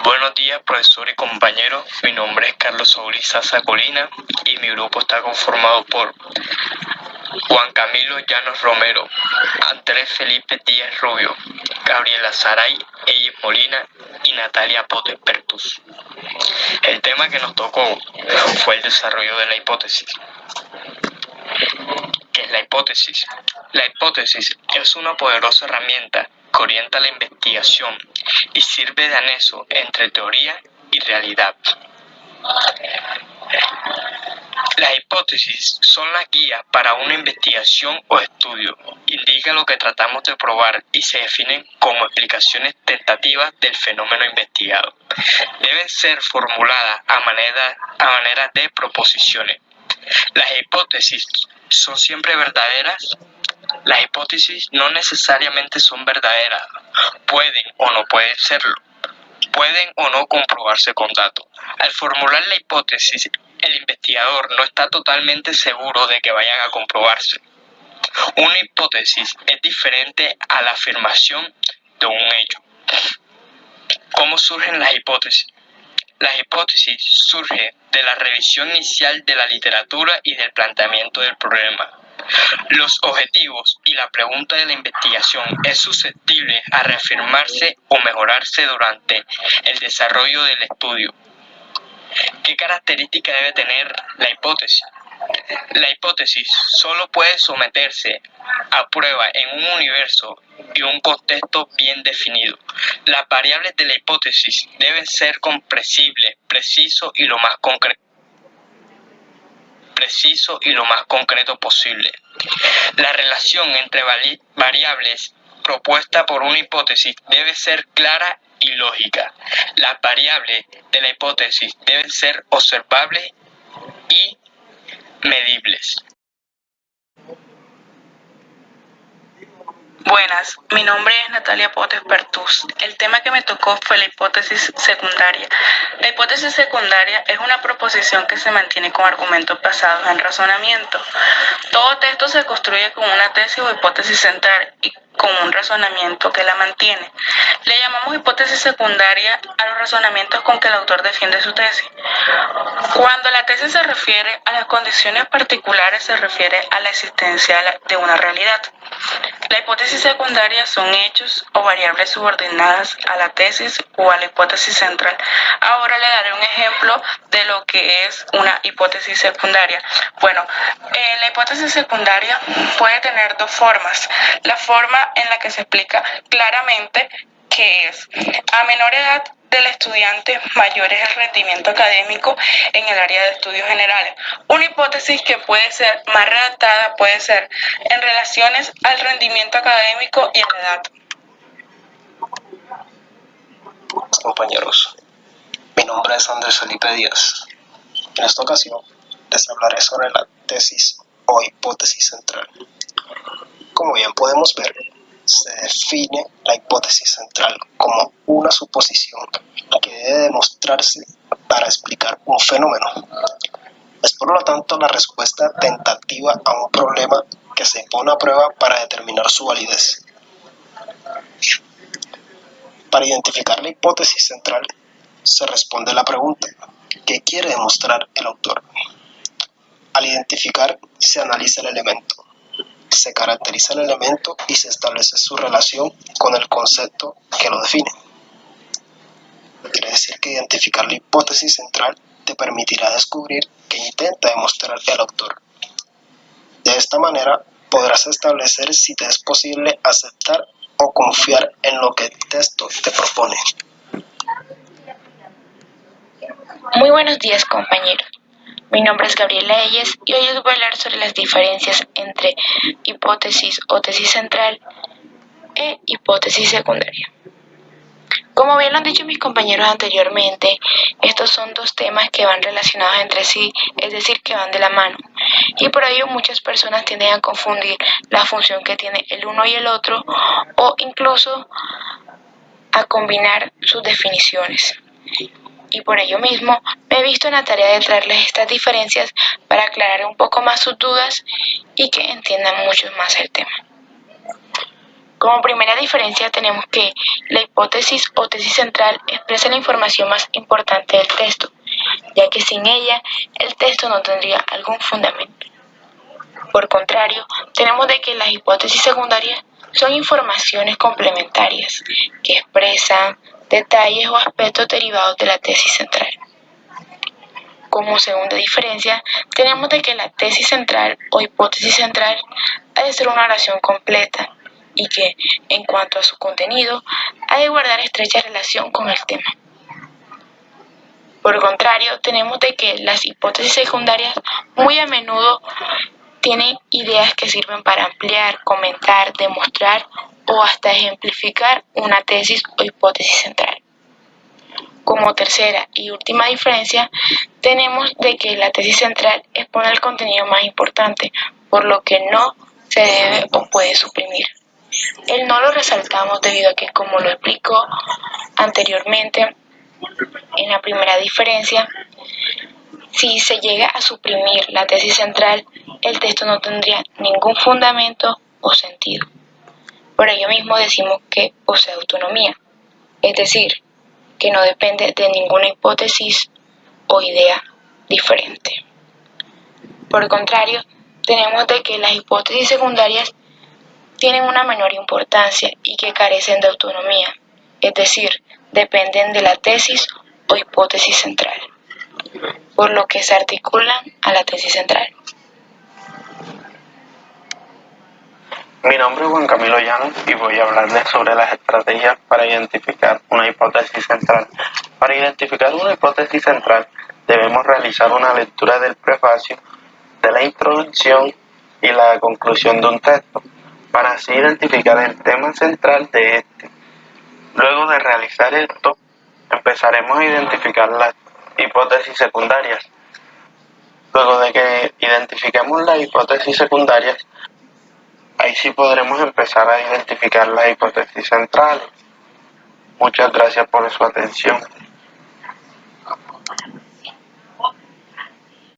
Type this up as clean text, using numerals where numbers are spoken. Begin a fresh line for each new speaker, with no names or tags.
Buenos días, profesor y compañeros. Mi nombre es Carlos Saúl Izaza Colina y mi grupo está conformado por Juan Camilo Llanos Romero, Andrés Felipe Díaz Rubio, Gabriela Saray Eyes Molina y Natalia Potes Pertus. El tema que nos tocó fue el desarrollo de la hipótesis. ¿Qué es la hipótesis? La hipótesis es una poderosa herramienta que orienta la investigación y sirve de anexo entre teoría y realidad. Las hipótesis son las guías para una investigación o estudio. Indican lo que tratamos de probar y se definen como explicaciones tentativas del fenómeno investigado. Deben ser formuladas a manera de proposiciones. ¿Las hipótesis son siempre verdaderas? Las hipótesis no necesariamente son verdaderas. Pueden o no pueden serlo. Pueden o no comprobarse con datos. Al formular la hipótesis, el investigador no está totalmente seguro de que vayan a comprobarse. Una hipótesis es diferente a la afirmación de un hecho. ¿Cómo surgen las hipótesis? Las hipótesis surgen de la revisión inicial de la literatura y del planteamiento del problema. Los objetivos y la pregunta de la investigación es susceptible a reafirmarse o mejorarse durante el desarrollo del estudio. ¿Qué característica debe tener la hipótesis? La hipótesis solo puede someterse a prueba en un universo y un contexto bien definido. Las variables de la hipótesis deben ser comprensibles, preciso y lo más concreto posible. La relación entre variables propuesta por una hipótesis debe ser clara y lógica. Las variables de la hipótesis deben ser observables y medibles.
Buenas, mi nombre es Natalia Potes Pertus. El tema que me tocó fue la hipótesis secundaria. La hipótesis secundaria es una proposición que se mantiene con argumentos basados en razonamiento. Todo texto se construye con una tesis o hipótesis central y con un razonamiento que la mantiene. Le llamamos hipótesis secundaria a los razonamientos con que el autor defiende su tesis. Cuando la tesis se refiere a las condiciones particulares, se refiere a la existencia de una realidad. La hipótesis secundaria son hechos o variables subordinadas a la tesis o a la hipótesis central. Ahora le daré un ejemplo de lo que es una hipótesis secundaria. Bueno, la hipótesis secundaria puede tener dos formas. La forma en la que se explica claramente que es a menor edad del estudiante mayor es el rendimiento académico en el área de estudios generales. Una hipótesis que puede ser más redactada puede ser en relaciones al rendimiento académico y a la edad.
Compañeros, mi nombre es Andrés Felipe Díaz. En esta ocasión les hablaré sobre la tesis o hipótesis central. Como bien podemos ver, se define la hipótesis central como una suposición que debe demostrarse para explicar un fenómeno. Es por lo tanto la respuesta tentativa a un problema que se pone a prueba para determinar su validez. Para identificar la hipótesis central, se responde la pregunta: ¿qué quiere demostrar el autor? Al identificar, se analiza el elemento. Se caracteriza el elemento y se establece su relación con el concepto que lo define. Quiere decir que identificar la hipótesis central te permitirá descubrir qué intenta demostrar el autor. De esta manera podrás establecer si te es posible aceptar o confiar en lo que el texto te propone.
Muy buenos días, compañeros. Mi nombre es Gabriela Eyes y hoy les voy a hablar sobre las diferencias entre hipótesis o tesis central e hipótesis secundaria. Como bien lo han dicho mis compañeros anteriormente, estos son dos temas que van relacionados entre sí, es decir, que van de la mano. Y por ello muchas personas tienden a confundir la función que tiene el uno y el otro o incluso a combinar sus definiciones. Y por ello mismo me he visto en la tarea de traerles estas diferencias para aclarar un poco más sus dudas y que entiendan mucho más el tema. Como primera diferencia tenemos que la hipótesis o tesis central expresa la información más importante del texto, ya que sin ella el texto no tendría algún fundamento. Por contrario, tenemos de que las hipótesis secundarias son informaciones complementarias que expresan detalles o aspectos derivados de la tesis central. Como segunda diferencia, tenemos de que la tesis central o hipótesis central ha de ser una oración completa y que, en cuanto a su contenido, ha de guardar estrecha relación con el tema. Por contrario, tenemos de que las hipótesis secundarias muy a menudo tienen ideas que sirven para ampliar, comentar, demostrar o hasta ejemplificar una tesis o hipótesis central. Como tercera y última diferencia, tenemos de que la tesis central expone el contenido más importante, por lo que no se debe o puede suprimir. El no lo resaltamos debido a que, como lo explico anteriormente en la primera diferencia, si se llega a suprimir la tesis central, el texto no tendría ningún fundamento o sentido. Por ello mismo decimos que posee autonomía, es decir, que no depende de ninguna hipótesis o idea diferente. Por el contrario, tenemos de que las hipótesis secundarias tienen una menor importancia y que carecen de autonomía, es decir, dependen de la tesis o hipótesis central, por lo que se articulan a la tesis central.
Mi nombre es Juan Camilo Llanos y voy a hablarles sobre las estrategias para identificar una hipótesis central. Para identificar una hipótesis central debemos realizar una lectura del prefacio, de la introducción y la conclusión de un texto, para así identificar el tema central de este. Luego de realizar esto, empezaremos a identificar las hipótesis secundarias. Luego de que identifiquemos las hipótesis secundarias, ahí sí podremos empezar a identificar las hipótesis centrales. Muchas gracias por su atención.